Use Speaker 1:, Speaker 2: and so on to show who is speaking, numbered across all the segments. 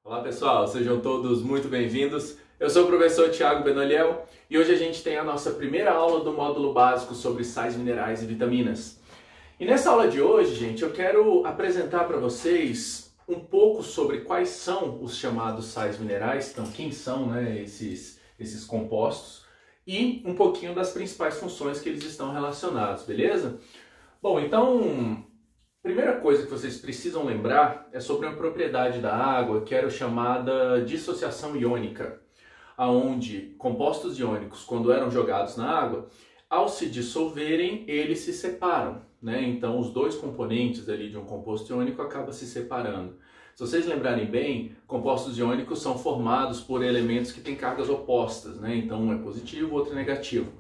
Speaker 1: Olá pessoal, sejam todos muito bem-vindos. Eu sou o professor Thiago Benoliel e hoje a gente tem a nossa primeira aula do módulo básico sobre sais minerais e vitaminas. E nessa aula de hoje, gente, eu quero apresentar para vocês um pouco sobre quais são os chamados sais minerais, então quem são, né, esses compostos e um pouquinho das principais funções que eles estão relacionados, beleza? Bom, então, primeira coisa que vocês precisam lembrar é sobre uma propriedade da água que era chamada dissociação iônica, aonde compostos iônicos, quando eram jogados na água, ao se dissolverem, eles se separam, né? Então, os dois componentes ali de um composto iônico acabam se separando. Se vocês lembrarem bem, compostos iônicos são formados por elementos que têm cargas opostas, né? Então, um é positivo, o outro é negativo.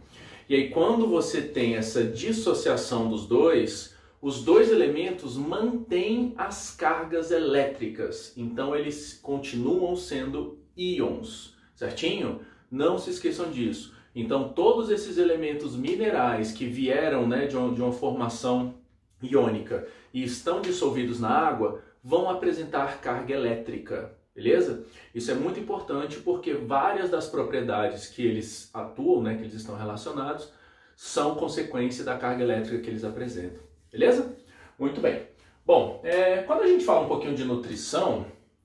Speaker 1: E aí, quando você tem essa dissociação dos dois, os dois elementos mantêm as cargas elétricas, então eles continuam sendo íons, certinho? Não se esqueçam disso. Então todos esses elementos minerais que vieram, né, de uma formação iônica e estão dissolvidos na água vão apresentar carga elétrica, beleza? Isso é muito importante porque várias das propriedades que eles atuam, né, que eles estão relacionados, são consequência da carga elétrica que eles apresentam. Beleza? Muito bem. Bom, quando a gente fala um pouquinho de nutrição,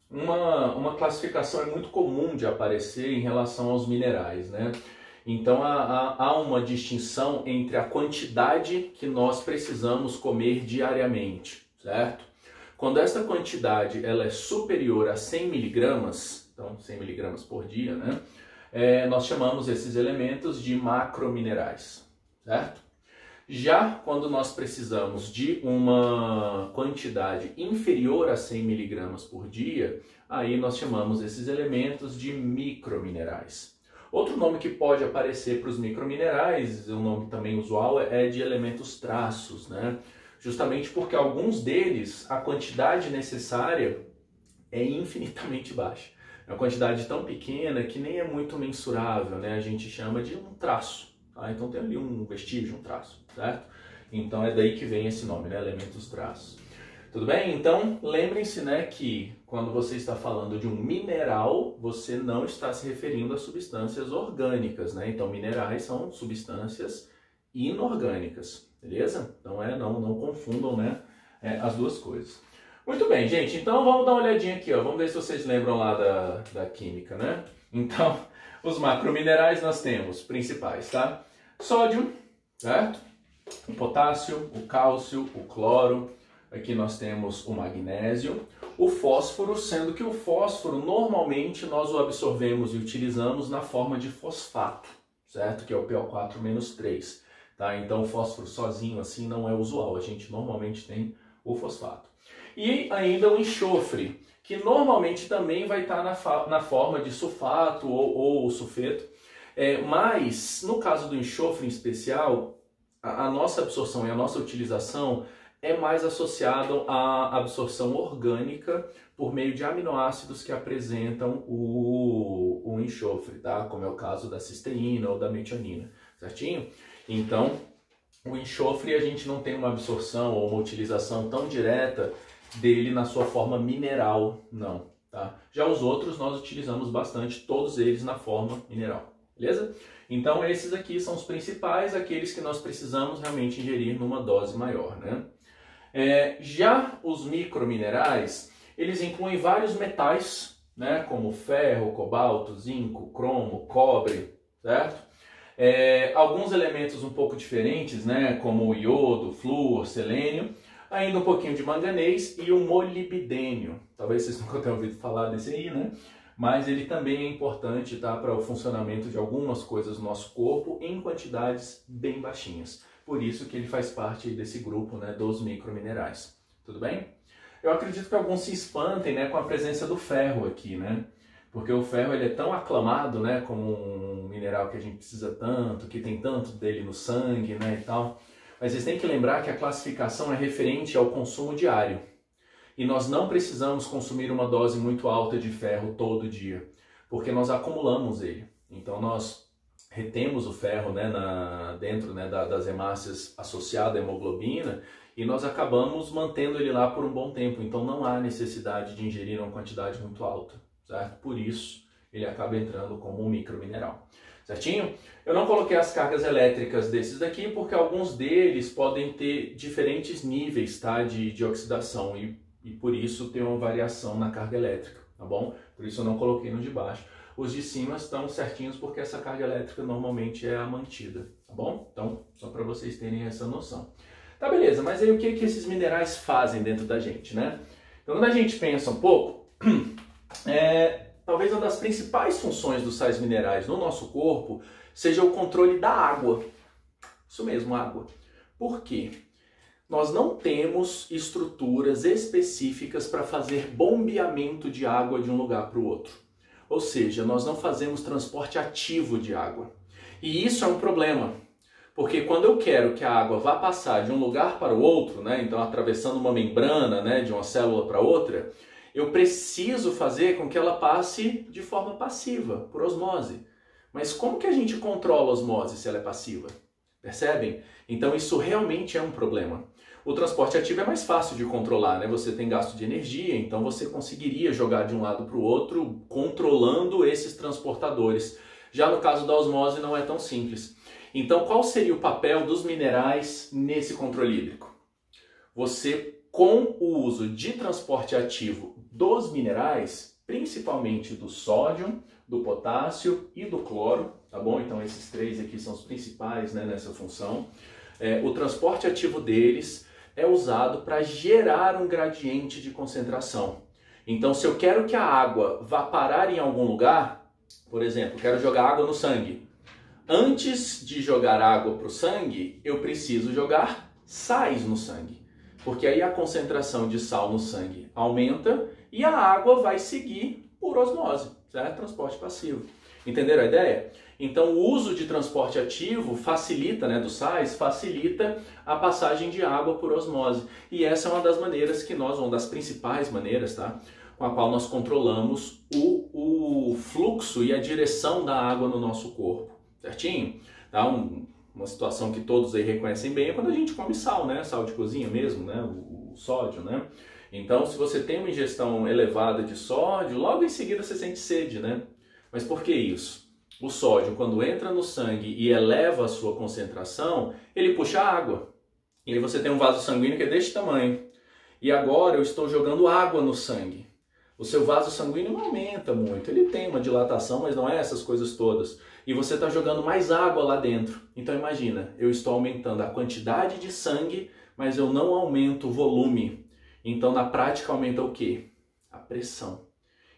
Speaker 1: uma classificação é muito comum de aparecer em relação aos minerais, né? Então há uma distinção entre a quantidade que nós precisamos comer diariamente, certo? Quando essa quantidade ela é superior a 100 miligramas, então 100 miligramas por dia, né? Nós chamamos esses elementos de macrominerais, certo? Já quando nós precisamos de uma quantidade inferior a 100 miligramas por dia, aí nós chamamos esses elementos de microminerais. Outro nome que pode aparecer para os microminerais, o nome também usual, é de elementos traços, né? Justamente porque alguns deles, a quantidade necessária é infinitamente baixa. É uma quantidade tão pequena que nem é muito mensurável, né? A gente chama de um traço. Então tem ali um vestígio, um traço, certo? Então é daí que vem esse nome, né? Elementos traços. Tudo bem? Então lembrem-se, né, que quando você está falando de um mineral, você não está se referindo a substâncias orgânicas, né? Então minerais são substâncias inorgânicas, beleza? Então não confundam, né, as duas coisas. Muito bem, gente, então vamos dar uma olhadinha aqui, ó. Vamos ver se vocês lembram lá da química, né? Então, os macrominerais nós temos principais, tá? Sódio, certo? O potássio, o cálcio, o cloro. Aqui nós temos o magnésio. O fósforo, sendo que o fósforo normalmente nós o absorvemos e utilizamos na forma de fosfato, certo? Que é o PO4-3, tá? Então o fósforo sozinho assim não é usual, a gente normalmente tem o fosfato. E ainda o enxofre, que normalmente também vai estar na forma de sulfato ou sulfeto, mas no caso do enxofre em especial, a nossa absorção e a nossa utilização é mais associado à absorção orgânica por meio de aminoácidos que apresentam o enxofre, tá? Como é o caso da cisteína ou da metionina, certinho? Então, o enxofre a gente não tem uma absorção ou uma utilização tão direta dele na sua forma mineral, não, tá? Já os outros nós utilizamos bastante, todos eles na forma mineral, beleza? Então esses aqui são os principais, aqueles que nós precisamos realmente ingerir numa dose maior, né? Já os microminerais, eles incluem vários metais, né? Como ferro, cobalto, zinco, cromo, cobre, certo? Alguns elementos um pouco diferentes, né? Como o iodo, flúor, selênio, ainda um pouquinho de manganês e o molibdênio. Talvez vocês nunca tenham ouvido falar desse aí, né? Mas ele também é importante, tá, para o funcionamento de algumas coisas do nosso corpo em quantidades bem baixinhas. Por isso que ele faz parte desse grupo, né, dos microminerais. Tudo bem? Eu acredito que alguns se espantem, né, com a presença do ferro aqui, né? Porque o ferro ele é tão aclamado, né, como um mineral que a gente precisa tanto, que tem tanto dele no sangue, né, e tal. Mas vocês têm que lembrar que a classificação é referente ao consumo diário. E nós não precisamos consumir uma dose muito alta de ferro todo dia, porque nós acumulamos ele. Então nós retemos o ferro, né, dentro, né, das hemácias associadas à hemoglobina e nós acabamos mantendo ele lá por um bom tempo. Então não há necessidade de ingerir uma quantidade muito alta, certo? Por isso ele acaba entrando como um micromineral, certinho? Eu não coloquei as cargas elétricas desses daqui porque alguns deles podem ter diferentes níveis, tá, de oxidação e por isso tem uma variação na carga elétrica, tá bom? Por isso eu não coloquei no de baixo. Os de cima estão certinhos porque essa carga elétrica normalmente é a mantida, tá bom? Então, só para vocês terem essa noção. Tá, beleza, mas aí o que esses minerais fazem dentro da gente, né? Então, quando a gente pensa um pouco, talvez uma das principais funções dos sais minerais no nosso corpo seja o controle da água. Isso mesmo, água. Por quê? Nós não temos estruturas específicas para fazer bombeamento de água de um lugar para o outro. Ou seja, nós não fazemos transporte ativo de água. E isso é um problema, porque quando eu quero que a água vá passar de um lugar para o outro, né, então atravessando uma membrana, né, de uma célula para outra, eu preciso fazer com que ela passe de forma passiva, por osmose. Mas como que a gente controla a osmose se ela é passiva? Percebem? Então isso realmente é um problema. O transporte ativo é mais fácil de controlar, né? Você tem gasto de energia, então você conseguiria jogar de um lado para o outro controlando esses transportadores. Já no caso da osmose não é tão simples. Então qual seria o papel dos minerais nesse controle hídrico? Você, com o uso de transporte ativo dos minerais, principalmente do sódio, do potássio e do cloro, tá bom? Então esses três aqui são os principais, né, nessa função. O transporte ativo deles é usado para gerar um gradiente de concentração. Então, se eu quero que a água vá parar em algum lugar, por exemplo, quero jogar água no sangue. Antes de jogar água para o sangue, eu preciso jogar sais no sangue. Porque aí a concentração de sal no sangue aumenta e a água vai seguir por osmose, certo? Transporte passivo. Entenderam a ideia? Então o uso de transporte ativo facilita, né, dos sais, facilita a passagem de água por osmose. E essa é uma das maneiras que nós, uma das principais maneiras, tá, com a qual nós controlamos o fluxo e a direção da água no nosso corpo, certinho? Tá? Uma situação que todos aí reconhecem bem é quando a gente come sal, né? Sal de cozinha mesmo, né? O sódio, né? Então, se você tem uma ingestão elevada de sódio, logo em seguida você sente sede, né? Mas por que isso? O sódio, quando entra no sangue e eleva a sua concentração, ele puxa água. E aí você tem um vaso sanguíneo que é deste tamanho. E agora eu estou jogando água no sangue. O seu vaso sanguíneo não aumenta muito. Ele tem uma dilatação, mas não é essas coisas todas. E você está jogando mais água lá dentro. Então imagina, eu estou aumentando a quantidade de sangue, mas eu não aumento o volume. Então na prática aumenta o quê? A pressão.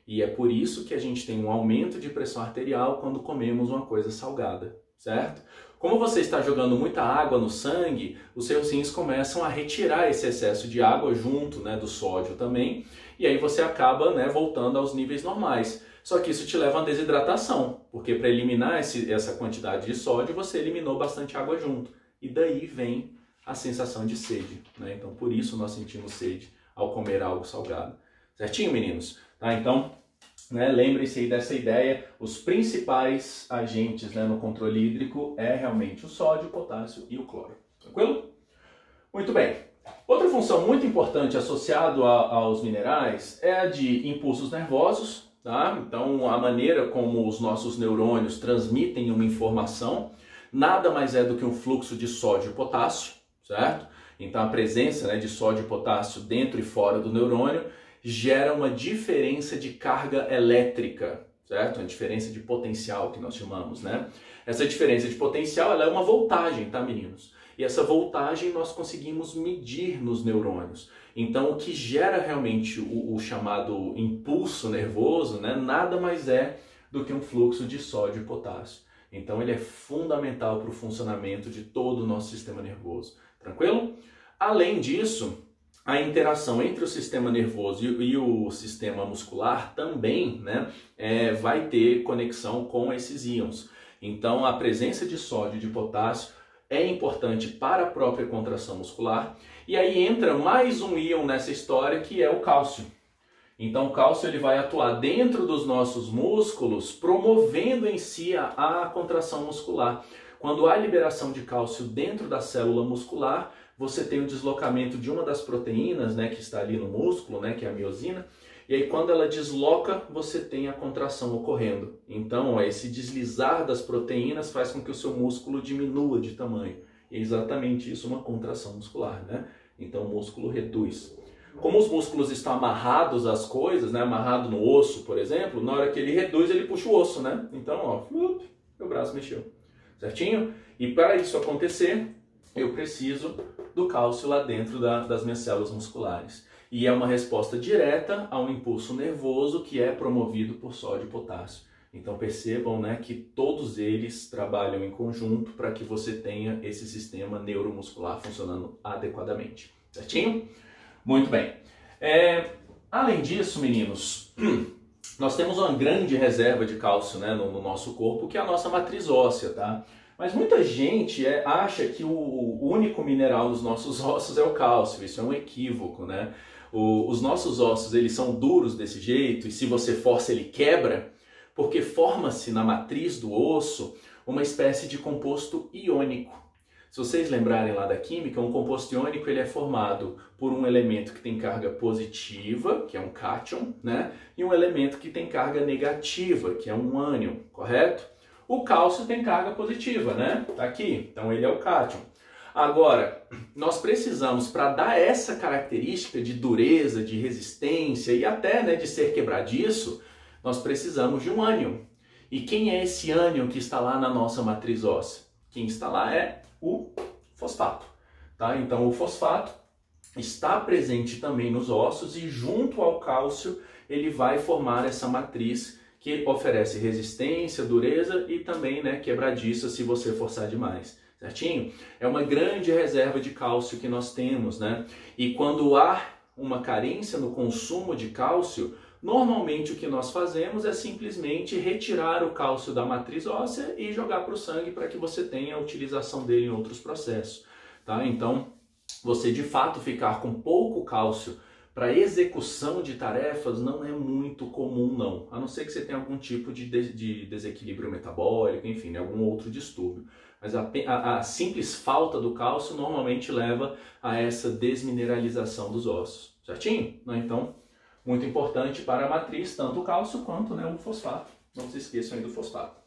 Speaker 1: E é por isso que a gente tem um aumento de pressão arterial quando comemos uma coisa salgada, certo? Como você está jogando muita água no sangue, os seus rins começam a retirar esse excesso de água junto, né, do sódio também, e aí você acaba, né, voltando aos níveis normais. Só que isso te leva a desidratação, porque para eliminar essa quantidade de sódio, você eliminou bastante água junto. E daí vem a sensação de sede, né? Então por isso nós sentimos sede ao comer algo salgado. Certinho, meninos? Tá, então, né, lembrem-se aí dessa ideia, os principais agentes, né, no controle hídrico é realmente o sódio, o potássio e o cloro. Tranquilo? Muito bem. Outra função muito importante associada aos minerais é a de impulsos nervosos, tá? Então, a maneira como os nossos neurônios transmitem uma informação nada mais é do que um fluxo de sódio e potássio, certo? Então, a presença, né, de sódio e potássio dentro e fora do neurônio gera uma diferença de carga elétrica, certo? Uma diferença de potencial que nós chamamos, né? Essa diferença de potencial, ela é uma voltagem, tá, meninos? E essa voltagem nós conseguimos medir nos neurônios. Então, o que gera realmente o chamado impulso nervoso, né, nada mais é do que um fluxo de sódio e potássio. Então, ele é fundamental para o funcionamento de todo o nosso sistema nervoso. Tranquilo? Além disso, a interação entre o sistema nervoso e o sistema muscular também, né, vai ter conexão com esses íons. Então, a presença de sódio e de potássio é importante para a própria contração muscular. E aí entra mais um íon nessa história, que é o cálcio. Então, o cálcio ele vai atuar dentro dos nossos músculos, promovendo em si a contração muscular. Quando há liberação de cálcio dentro da célula muscular, você tem o deslocamento de uma das proteínas, né, que está ali no músculo, né, que é a miosina, e aí quando ela desloca, você tem a contração ocorrendo. Então, ó, esse deslizar das proteínas faz com que o seu músculo diminua de tamanho. E é exatamente isso uma contração muscular, né? Então o músculo reduz. Como os músculos estão amarrados às coisas, né, amarrado no osso, por exemplo, na hora que ele reduz, ele puxa o osso, né? Então, ó, meu braço mexeu. Certinho? E para isso acontecer, eu preciso do cálcio lá dentro das minhas células musculares. E é uma resposta direta a um impulso nervoso que é promovido por sódio e potássio. Então percebam, né, que todos eles trabalham em conjunto para que você tenha esse sistema neuromuscular funcionando adequadamente. Certinho? Muito bem. Além disso, meninos, nós temos uma grande reserva de cálcio, né, no nosso corpo, que é a nossa matriz óssea, tá? Mas muita gente acha que o único mineral dos nossos ossos é o cálcio. Isso é um equívoco, né? Os nossos ossos, eles são duros desse jeito, e se você força ele quebra, porque forma-se na matriz do osso uma espécie de composto iônico. Se vocês lembrarem lá da química, um composto iônico ele é formado por um elemento que tem carga positiva, que é um cátion, né? E um elemento que tem carga negativa, que é um ânion, correto? O cálcio tem carga positiva, né? Tá aqui, então ele é o cátion. Agora, nós precisamos, para dar essa característica de dureza, de resistência e até, né, de ser quebradiço, nós precisamos de um ânion. E quem é esse ânion que está lá na nossa matriz óssea? Quem está lá é o fosfato. Tá? Então o fosfato está presente também nos ossos e junto ao cálcio ele vai formar essa matriz que oferece resistência, dureza e também, né, quebradiça se você forçar demais. Certinho? É uma grande reserva de cálcio que nós temos, né? E quando há uma carência no consumo de cálcio, normalmente o que nós fazemos é simplesmente retirar o cálcio da matriz óssea e jogar para o sangue para que você tenha a utilização dele em outros processos. Tá? Então, você de fato ficar com pouco cálcio para execução de tarefas não é muito comum não, a não ser que você tenha algum tipo de desequilíbrio metabólico, enfim, algum outro distúrbio. Mas a simples falta do cálcio normalmente leva a essa desmineralização dos ossos, certinho? Então, muito importante para a matriz, tanto o cálcio quanto, né, o fosfato. Não se esqueçam aí do fosfato.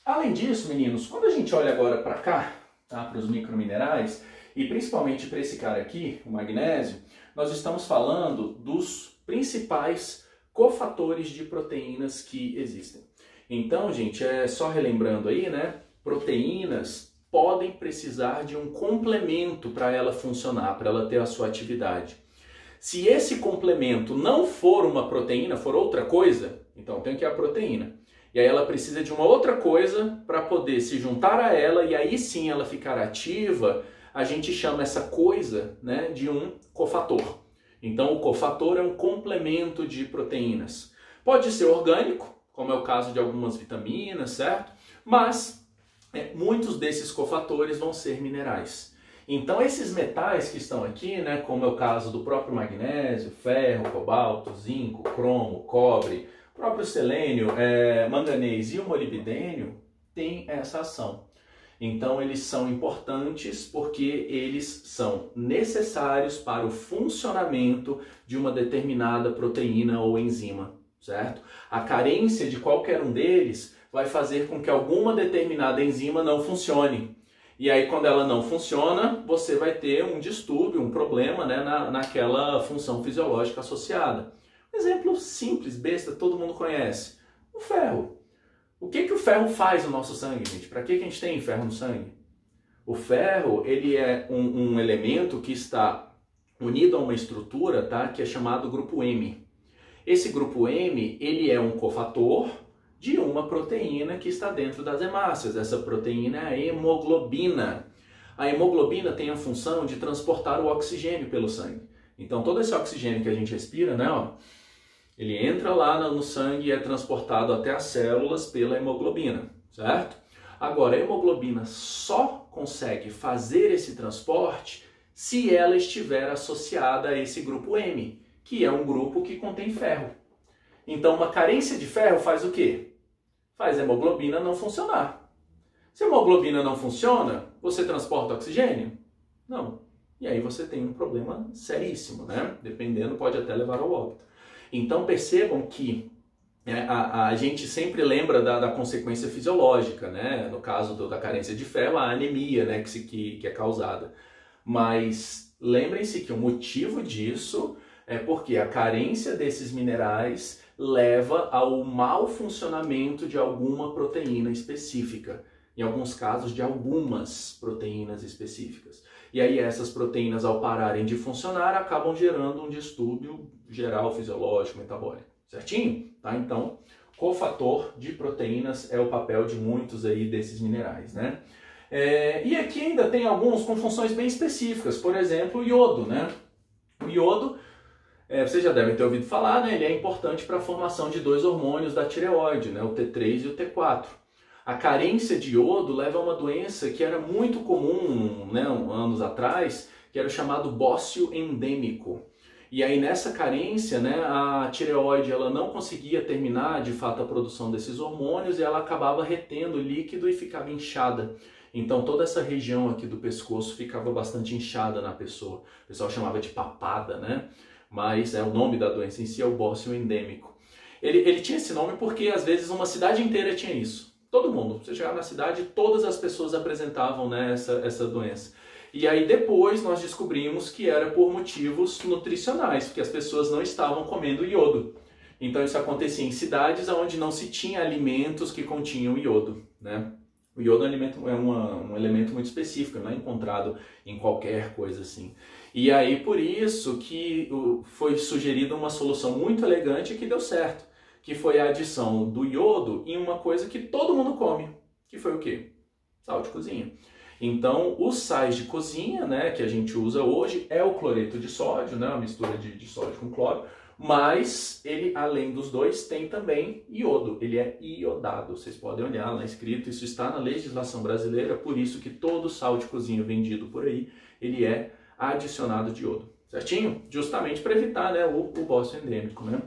Speaker 1: Além disso, meninos, quando a gente olha agora para cá, tá, para os microminerais, e principalmente para esse cara aqui, o magnésio, nós estamos falando dos principais cofatores de proteínas que existem. Então, gente, só relembrando aí, né, proteínas podem precisar de um complemento para ela funcionar, para ela ter a sua atividade. Se esse complemento não for uma proteína, for outra coisa, então tem que a proteína. E aí ela precisa de uma outra coisa para poder se juntar a ela e aí sim ela ficar ativa. A gente chama essa coisa, né, de um cofator. Então o cofator é um complemento de proteínas. Pode ser orgânico, como é o caso de algumas vitaminas, certo? Mas muitos desses cofatores vão ser minerais. Então esses metais que estão aqui, né, como é o caso do próprio magnésio, ferro, cobalto, zinco, cromo, cobre, próprio selênio, manganês e o molibdênio, têm essa ação. Então eles são importantes porque eles são necessários para o funcionamento de uma determinada proteína ou enzima, certo? A carência de qualquer um deles vai fazer com que alguma determinada enzima não funcione. E aí quando ela não funciona, você vai ter um distúrbio, um problema, né, naquela função fisiológica associada. Um exemplo simples, besta, todo mundo conhece. O ferro. O que o ferro faz no nosso sangue, gente? Para que a gente tem ferro no sangue? O ferro, ele é um elemento que está unido a uma estrutura, tá, que é chamado grupo M. Esse grupo M, ele é um cofator de uma proteína que está dentro das hemácias. Essa proteína é a hemoglobina. A hemoglobina tem a função de transportar o oxigênio pelo sangue. Então todo esse oxigênio que a gente respira, né, ó, ele entra lá no sangue e é transportado até as células pela hemoglobina, certo? Agora, a hemoglobina só consegue fazer esse transporte se ela estiver associada a esse grupo M, que é um grupo que contém ferro. Então, uma carência de ferro faz o quê? Faz a hemoglobina não funcionar. Se a hemoglobina não funciona, você transporta oxigênio? Não. E aí você tem um problema seríssimo, né? Dependendo, pode até levar ao óbito. Então percebam que a gente sempre lembra da consequência fisiológica, né? No caso da carência de ferro, a anemia, né? que é causada. Mas lembrem-se que o motivo disso é porque a carência desses minerais leva ao mau funcionamento de alguma proteína específica. Em alguns casos, de algumas proteínas específicas. E aí essas proteínas, ao pararem de funcionar, acabam gerando um distúrbio geral, fisiológico, metabólico. Certinho? Tá? Então, cofator de proteínas é o papel de muitos aí desses minerais, né? E aqui ainda tem alguns com funções bem específicas. Por exemplo, o iodo, né? O iodo, vocês já devem ter ouvido falar, né? Ele é importante para a formação de dois hormônios da tireoide, né? O T3 e o T4. A carência de iodo leva a uma doença que era muito comum, né, anos atrás, que era o chamado bócio endêmico. E aí nessa carência, né, a tireoide ela não conseguia terminar de fato a produção desses hormônios e ela acabava retendo líquido e ficava inchada. Então toda essa região aqui do pescoço ficava bastante inchada na pessoa. O pessoal chamava de papada, né? Mas o nome da doença em si é o bócio endêmico. Ele tinha esse nome porque às vezes uma cidade inteira tinha isso. Todo mundo, você chegava na cidade, todas as pessoas apresentavam, né, essa doença. E aí depois nós descobrimos que era por motivos nutricionais, porque as pessoas não estavam comendo iodo. Então isso acontecia em cidades onde não se tinha alimentos que continham iodo, né? O iodo é um elemento muito específico, não é encontrado em qualquer coisa assim. E aí por isso que foi sugerida uma solução muito elegante que deu certo, que foi a adição do iodo em uma coisa que todo mundo come, que foi o quê? Sal de cozinha. Então, os sais de cozinha, né, que a gente usa hoje, é o cloreto de sódio, né, uma mistura de sódio com cloro, mas ele, além dos dois, tem também iodo, ele é iodado. Vocês podem olhar lá escrito, isso está na legislação brasileira, por isso que todo sal de cozinha vendido por aí, ele é adicionado de iodo, certinho? Justamente para evitar, né, o bócio endêmico, né?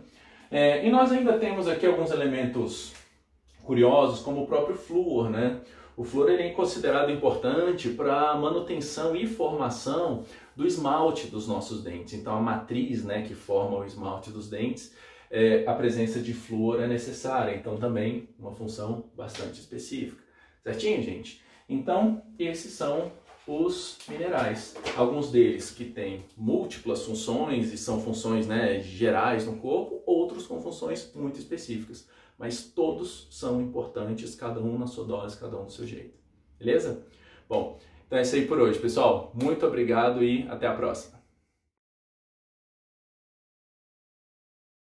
Speaker 1: E nós ainda temos aqui alguns elementos curiosos, como o próprio flúor, né? O flúor ele é considerado importante para a manutenção e formação do esmalte dos nossos dentes. Então a matriz, né, que forma o esmalte dos dentes, a presença de flúor é necessária. Então também uma função bastante específica. Certinho, gente? Então esses são os minerais. Alguns deles que têm múltiplas funções e são funções, né, gerais no corpo, outros com funções muito específicas. Mas todos são importantes, cada um na sua dose, cada um do seu jeito. Beleza? Bom, então é isso aí por hoje, pessoal. Muito obrigado e até a próxima.